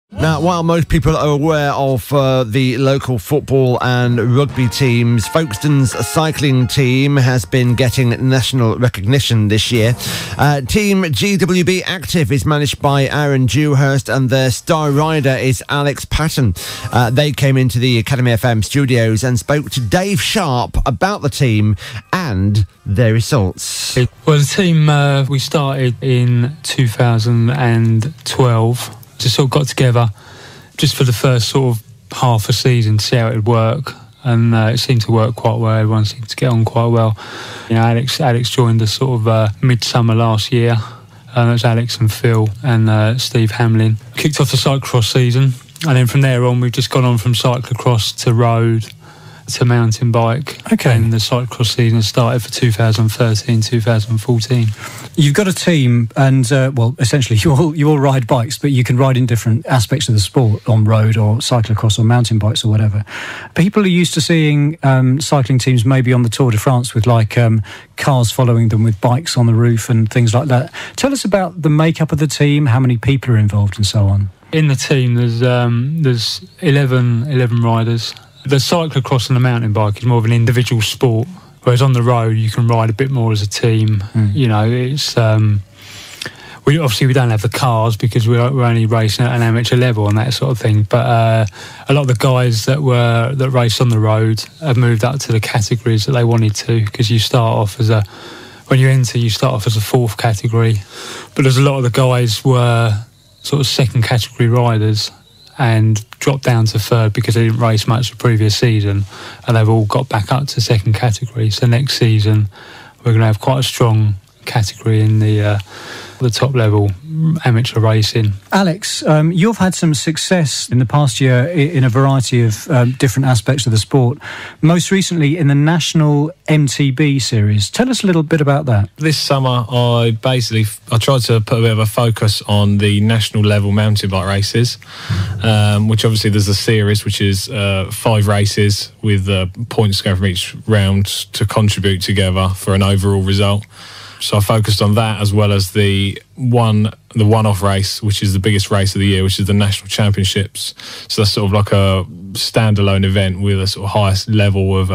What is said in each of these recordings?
Now, while most people are aware of the local football and rugby teams, Folkestone's cycling team has been getting national recognition this year. Team GWB Activ is managed by Aaron Dewhurst and their star rider is Alex Paton. They came into the Academy FM studios and spoke to Dave Sharp about the team and their results. Well, the team, we started in 2012. Just sort of got together just for the first sort of half a season to see how it would work, and it seemed to work quite well. Everyone seemed to get on quite well. You know, Alex joined us sort of midsummer last year. It was Alex and Phil and Steve Hamlin. Kicked off the cyclocross season, and then from there on we've just gone on from cyclocross to road to mountain bike. Okay. And the cyclocross season started for 2013, 2014. You've got a team and, well, essentially you all ride bikes, but you can ride in different aspects of the sport, on road or cyclocross or mountain bikes or whatever. People are used to seeing cycling teams maybe on the Tour de France with like cars following them with bikes on the roof and things like that. Tell us about the makeup of the team, how many people are involved and so on. In the team there's 11 riders. The cyclocross and the mountain bike is more of an individual sport, whereas on the road you can ride a bit more as a team. You know, it's we don't have the cars because we're only racing at an amateur level and that sort of thing. But a lot of the guys that raced on the road have moved up to the categories that they wanted to, because you start off as when you enter, you start off as a fourth category. But there's a lot of the guys were sort of second category riders and dropped down to third because they didn't race much the previous season, and they've all got back up to second category. So next season we're going to have quite a strong category in the top level amateur racing. Alex, you've had some success in the past year in a variety of different aspects of the sport, most recently in the National MTB series. Tell us a little bit about that. This summer I tried to put a bit of a focus on the national level mountain bike races, which obviously there's a series which is 5 races with points going from each round to contribute together for an overall result. So I focused on that, as well as the one-off race, which is the biggest race of the year, which is the National Championships. So that's sort of like a standalone event with a sort of highest level of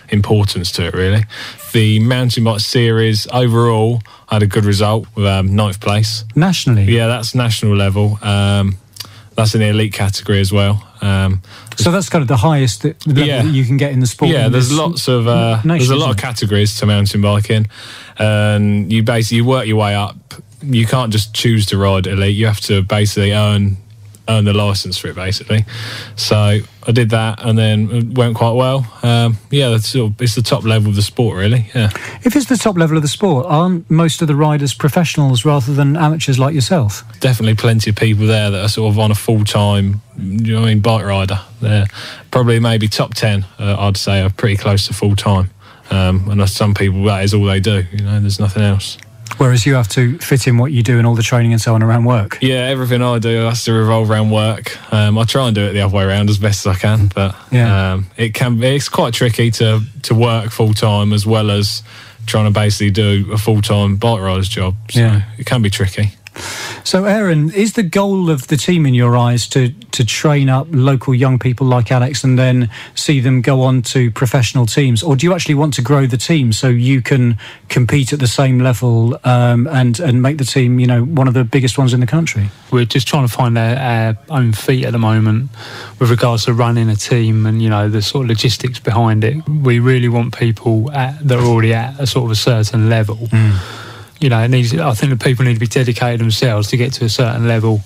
importance to it, really. The mountain bike series, overall, I had a good result with 9th place. Nationally? Yeah, that's national level. That's in the elite category as well. So that's kind of the highest level that you can get in the sport. Yeah, there's lots of there's a lot of categories to mountain biking, and you basically work your way up. You can't just choose to ride elite. You have to basically earn the license for it, basically. So I did that, and then it went quite well. It's the top level of the sport, really. Yeah. If it's the top level of the sport, aren't most of the riders professionals rather than amateurs like yourself? Definitely plenty of people there that are sort of on a full-time, bike rider. They're probably maybe top 10, I'd say, are pretty close to full-time. And some people, that is all they do. There's nothing else. Whereas you have to fit in what you do and all the training and so on around work. Yeah, everything I do has to revolve around work. I try and do it the other way around as best as I can, but it's quite tricky to work full time as well as trying to basically do a full time bike rider's job. So it can be tricky. So, Aaron, is the goal of the team in your eyes to train up local young people like Alex and then see them go on to professional teams? Or do you actually want to grow the team so you can compete at the same level and make the team, one of the biggest ones in the country? We're just trying to find our own feet at the moment with regards to running a team and, the sort of logistics behind it. We really want people that are already at a sort of a certain level. I think the people need to be dedicated themselves to get to a certain level,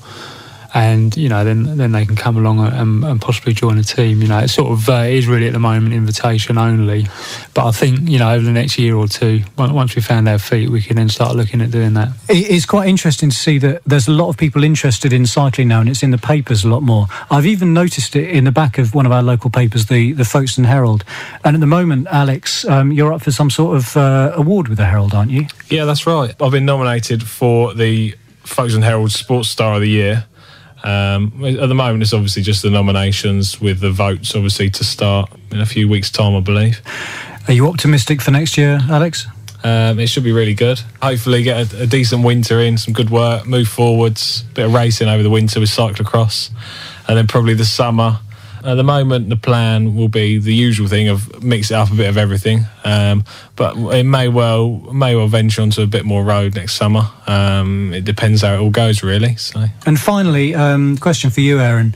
and then they can come along and possibly join a team. It sort of is really at the moment invitation only, but I think over the next year or two, once we found our feet, we can then start looking at doing that. It's quite interesting to see that there's a lot of people interested in cycling now, and it's in the papers a lot more. I've even noticed it in the back of one of our local papers, the Folkestone Herald. And at the moment, Alex, you're up for some sort of award with the Herald, aren't you? Yeah, that's right. I've been nominated for the Folkestone Herald Sports Star of the Year. At the moment, it's obviously just the nominations, with the votes obviously to start in a few weeks' time, I believe. Are you optimistic for next year, Alex? It should be really good. Hopefully get a decent winter in, some good work, move forwards, a bit of racing over the winter with cyclocross, and then probably the summer. At the moment, the plan will be the usual thing of mix it up a bit of everything, but it may well venture onto a bit more road next summer. It depends how it all goes, really. So. And finally, question for you, Aaron.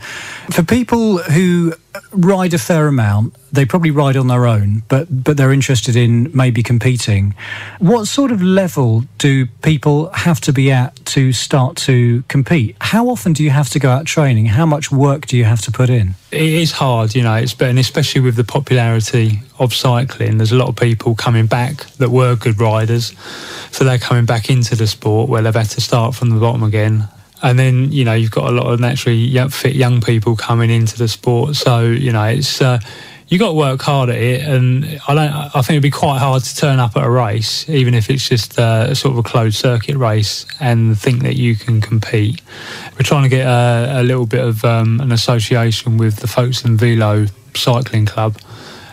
For people who ride a fair amount, they probably ride on their own, but they're interested in maybe competing. What sort of level do people have to be at to start to compete? How often do you have to go out training? How much work do you have to put in? It is hard, you know, and especially with the popularity of cycling, there's a lot of people coming back that were good riders, so they're coming back into the sport where they've had to start from the bottom again. And then, you know, you've got a lot of naturally fit young people coming into the sport, so, you know, it's you got to work hard at it, and I think it'd be quite hard to turn up at a race, even if it's just sort of a closed circuit race, and think that you can compete. We're trying to get a little bit of an association with the Folkestone Velo Cycling Club,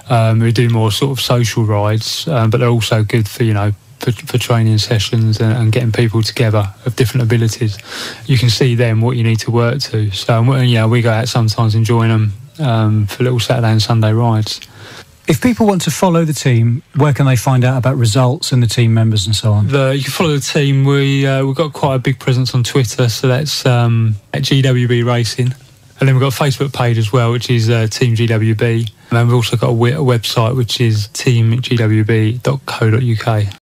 who do more sort of social rides, but they're also good for, you know, for training sessions and getting people together of different abilities. You can see them what you need to work to. So, you know, we go out sometimes and join them for little Saturday and Sunday rides. If people want to follow the team, where can they find out about results and the team members and so on? You can follow the team. We've got quite a big presence on Twitter, so that's at GWB Racing. And then we've got a Facebook page as well, which is Team GWB. And then we've also got a website, which is teamgwb.co.uk.